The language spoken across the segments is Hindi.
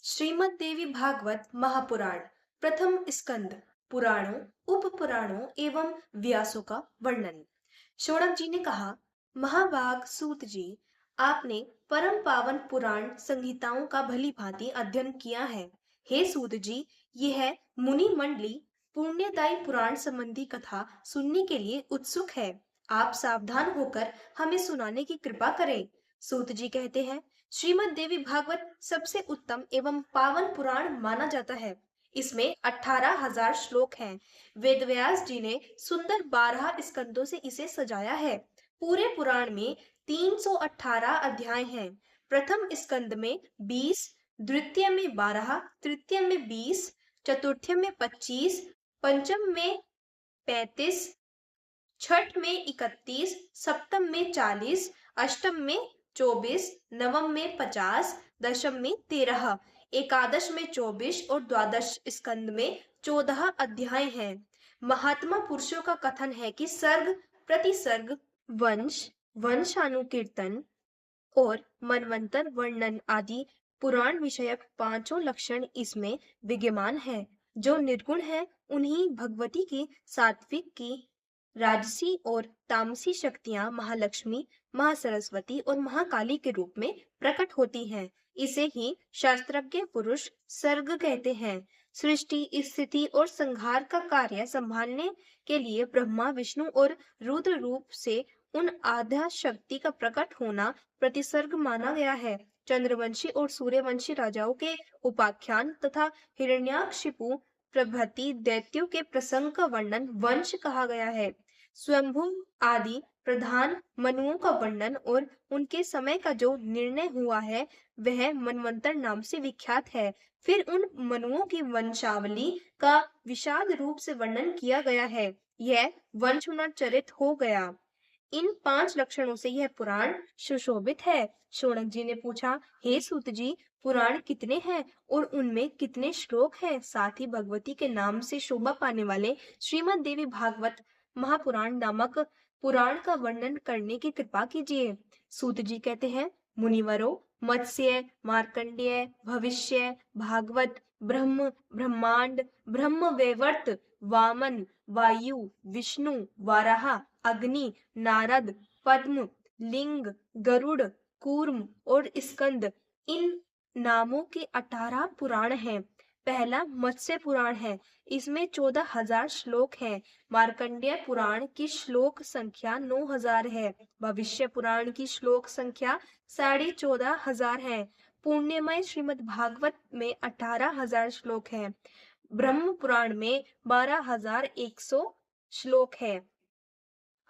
श्रीमद् देवी भागवत महापुराण प्रथम स्कंद पुराणों, उप पुराणों एवं व्यासों का वर्णन। शौनक जी ने कहा, महाभाग सूत जी, आपने परम पावन पुराण संहिताओं का भली भांति अध्ययन किया है। हे सूत जी, यह मुनि मंडली पुण्यदायी पुराण संबंधी कथा सुनने के लिए उत्सुक है। आप सावधान होकर हमें सुनाने की कृपा करें। सूत जी कहते हैं, श्रीमद् देवी भागवत सबसे उत्तम एवं पावन पुराण माना जाता है। इसमें 18,000 श्लोक हैं। वेदव्यास जी ने सुंदर 12 स्कंदों से इसे सजाया है। पूरे पुराण में 318 अध्याय हैं। प्रथम स्कंद में 20, द्वितीय में 12, तृतीय में 20, चतुर्थ में 25, पंचम में 35, छठ में 31, सप्तम में 40, अष्टम में 24, नवम में 50, दशम में 13, एकादश में 24 और द्वादश स्कंद में 14 अध्याय हैं। महात्मा पुरुषों का कथन है कि सर्ग प्रतिसर्ग, वंश, वंशानुकीर्तन और मनवंतर वर्णन आदि पुराण विषयक पांचों लक्षण इसमें विद्यमान है। जो निर्गुण है उन्हीं भगवती की सात्विक की राजसी और तामसी शक्तियां महालक्ष्मी, महासरस्वती और महाकाली के रूप में प्रकट होती हैं। इसे ही शास्त्रज्ञ पुरुष सर्ग कहते हैं। सृष्टि, स्थिति और संहार का कार्य संभालने के लिए ब्रह्मा, विष्णु और रुद्र रूप से उन आद्या शक्ति का प्रकट होना प्रतिसर्ग माना गया है। चंद्रवंशी और सूर्यवंशी राजाओं के उपाख्यान तथा हिरण्याकशिपु प्रभृति दैत्यों के प्रसंग का वर्णन वंश कहा गया है। स्वयंभू आदि प्रधान मनुओं का वर्णन और उनके समय का जो निर्णय हुआ है वह मनवंतर नाम से विख्यात है। फिर उन मनुओं की वंशावली का विषाद रूप से वर्णन किया गया है। यह वंशोन्नचरित हो गया। इन 5 लक्षणों से यह पुराण सुशोभित है। शौनक जी ने पूछा, हे सूत जी, पुराण कितने हैं और उनमें कितने श्लोक हैं? साथ ही भगवती के नाम से शोभा पाने वाले श्रीमद् देवी भागवत महापुराण नामक पुराण का वर्णन करने की कृपा कीजिए। सूत जी कहते हैं, मुनिवरों, मत्स्य, मार्कंडेय, भविष्य, भागवत, ब्रह्म, ब्रह्मांड, ब्रह्म वैवर्त, वामन, वायु, विष्णु, वाराह, अग्नि, नारद, पद्म, लिंग, गरुड़, कूर्म और स्कंद, इन नामों के 18 पुराण हैं। पहला मत्स्य पुराण है। इसमें 14,000 श्लोक हैं। मार्कंडेय पुराण की श्लोक संख्या 9,000 है। भविष्य पुराण की श्लोक संख्या 14,500 है। पुण्यमय श्रीमद् भागवत में 18,000 श्लोक हैं। ब्रह्म पुराण में 12,100 श्लोक है।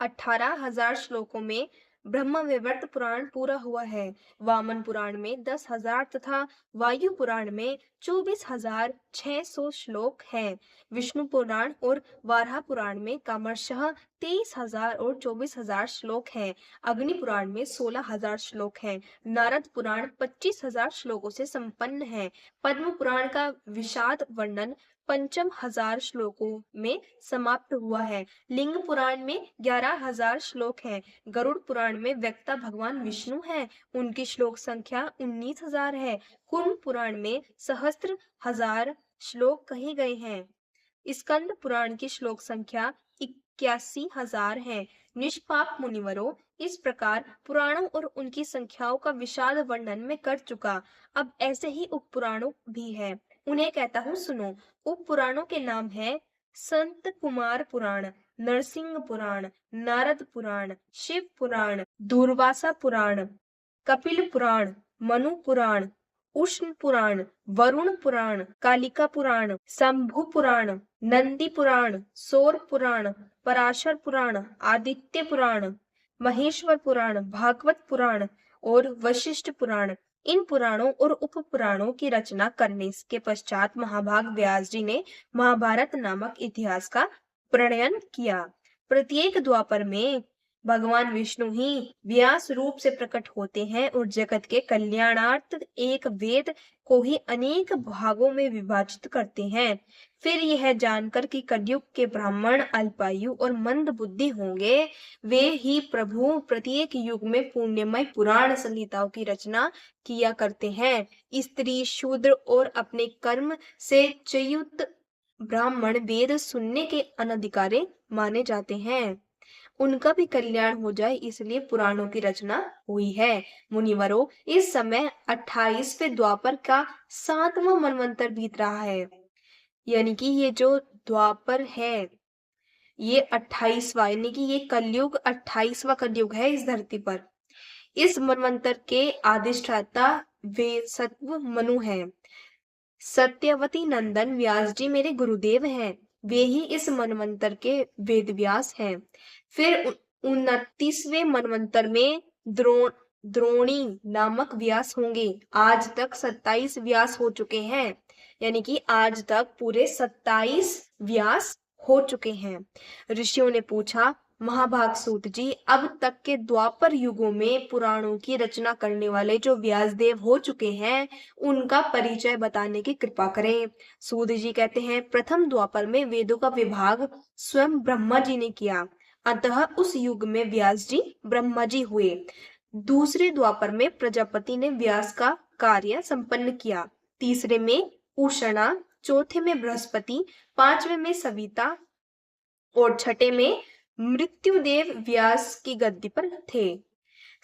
18,000 श्लोकों में ब्रह्म वैवर्त पुराण पूरा हुआ है। वामन पुराण में 10,000 तथा वायु पुराण में 24,600 श्लोक हैं। विष्णु पुराण और वाराह पुराण में क्रमशः 23,000 और 24,000 श्लोक हैं। अग्नि पुराण में 16,000 श्लोक हैं। नारद पुराण 25,000 श्लोकों से संपन्न है। पद्म पुराण का विषाद वर्णन पंचम 1000 श्लोकों में समाप्त हुआ है। लिंग पुराण में 11,000 श्लोक हैं। गरुड़ पुराण में वक्ता भगवान विष्णु हैं। उनकी श्लोक संख्या 19,000 है। कूर्म पुराण में सहस्त्र हजार श्लोक कहे गए हैं। स्कंद पुराण की श्लोक संख्या 81,000 है। निष्पाप मुनिवरों, इस प्रकार पुराणों और उनकी संख्याओं का विशाल वर्णन में कर चुका। अब ऐसे ही उप पुराणों भी है, उन्हें कहता हूँ सुनो। उप पुराणों के नाम है संत कुमार पुराण, नरसिंह पुराण, नारद पुराण, शिव पुराण, दूर्वासा पुराण, कपिल पुराण, मनु पुराण, उष्ण पुराण, वरुण पुराण, कालिका पुराण, शंभु पुराण, नंदी पुराण, सौर पुराण, पराशर पुराण, आदित्य पुराण, महेश्वर पुराण, भागवत पुराण और वशिष्ठ पुराण। इन पुराणों और उप पुराणों की रचना करने के पश्चात महाभाग व्यास जी ने महाभारत नामक इतिहास का प्रणयन किया। प्रत्येक द्वापर में भगवान विष्णु ही व्यास रूप से प्रकट होते हैं और जगत के कल्याणार्थ एक वेद को ही अनेक भागों में विभाजित करते हैं। फिर यह जानकर कि कलयुग के ब्राह्मण अल्पायु और मंद बुद्धि होंगे, वे ही प्रभु प्रत्येक युग में पुण्यमय पुराण संहिताओं की रचना किया करते हैं। स्त्री शूद्र और अपने कर्म से च्युत ब्राह्मण वेद सुनने के अनधिकारी माने जाते हैं। उनका भी कल्याण हो जाए इसलिए पुराणों की रचना हुई है। मुनिवरों, इस समय 28वें द्वापर का 7वां मनवंतर बीत रहा है। यानी कि ये जो द्वापर है ये 28वां, यानी कि ये कलयुग 28वां कलयुग है इस धरती पर। इस मनवंतर के अधिष्ठाता वे सत्व मनु हैं। सत्यवती नंदन व्यास जी मेरे गुरुदेव हैं। वे ही इस मनवंतर के वेद व्यास हैं। फिर 29वें मनवंतर में द्रोणी नामक व्यास होंगे। आज तक 27 व्यास हो चुके हैं। यानी कि आज तक पूरे 27 व्यास हो चुके हैं। ऋषियों ने पूछा, महाभाग सूत जी, अब तक के द्वापर युगों में पुराणों की रचना करने वाले जो व्यासदेव हो चुके हैं उनका परिचय बताने की कृपा करें। सूत जी कहते हैं, प्रथम द्वापर में वेदों का विभाग स्वयं ब्रह्मा जी ने किया, अतः उस युग में व्यास जी ब्रह्मा जी हुए। दूसरे द्वापर में प्रजापति ने व्यास का कार्य संपन्न किया। तीसरे में उषणा, चौथे में बृहस्पति, पांचवें में सविता और छठे में मृत्युदेव व्यास की गद्दी पर थे।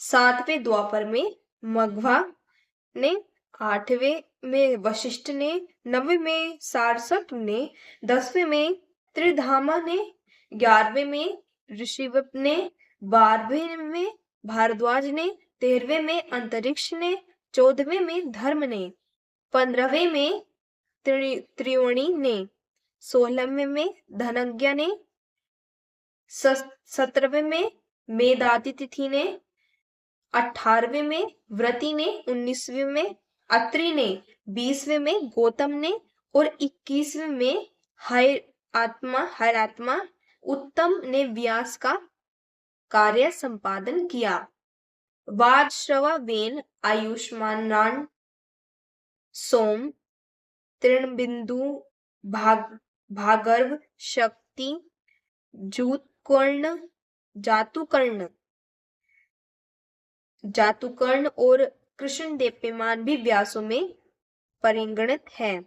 7वें द्वापर में मघवा ने, 8वें में वशिष्ठ ने, 9वें में सारस्वत ने, 10वें में त्रिधामा ने, 11वें में ऋषिवप ने, 12वें में भारद्वाज ने, 13वें में अंतरिक्ष ने, 14वें में धर्म ने, 15वें में त्रिवेणी ने, 16वें में धनज्ञ ने, 17वें में मेधातिथि ने, 18वें में व्रति ने, 19वें में अत्रि ने, 20वें में गौतम ने और 21वें में हैरात्मा उत्तम ने व्यास का कार्य संपादन किया। वाजश्रवा वेन, आयुष्मान सोम, तृणबिंदु, भागर्भ, शक्ति, जातुकर्ण और कृष्ण देप्यमान भी व्यासों में परिगणित हैं।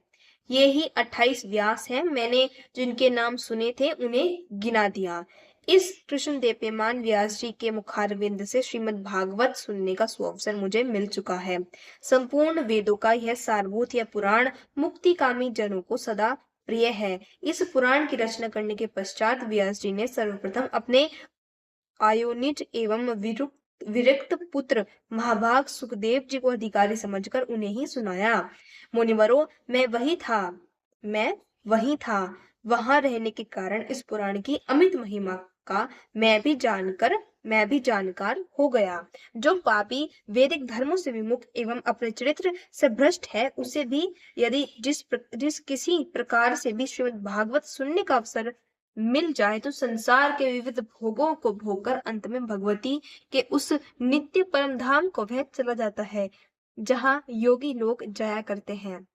ये ही 28 व्यास हैं। मैंने जिनके नाम सुने थे उन्हें गिना दिया। इस कृष्ण देप्यमान व्यास जी के मुखारविंद से श्रीमद् भागवत सुनने का सुअवसर मुझे मिल चुका है। संपूर्ण वेदों का यह सारभूत या पुराण मुक्तिकामी जनों को सदा प्रिय है। इस पुराण की रचना करने के पश्चात व्यास जी ने सर्वप्रथम अपने आयोनिज एवं विरक्त पुत्र महाभाग सुखदेव जी को अधिकारी समझकर उन्हें ही सुनाया। मुनिवरों, मैं वही था। वहां रहने के कारण इस पुराण की अमित महिमा का मैं भी जानकार हो गया। जो पापी वैदिक धर्मों से विमुख एवं अपने चरित्र से भ्रष्ट है, उसे भी यदि जिस किसी प्रकार से भी श्रीमद् भागवत सुनने का अवसर मिल जाए तो संसार के विविध भोगों को भोगकर अंत में भगवती के उस नित्य परम धाम को वह चला जाता है जहाँ योगी लोग जाया करते हैं।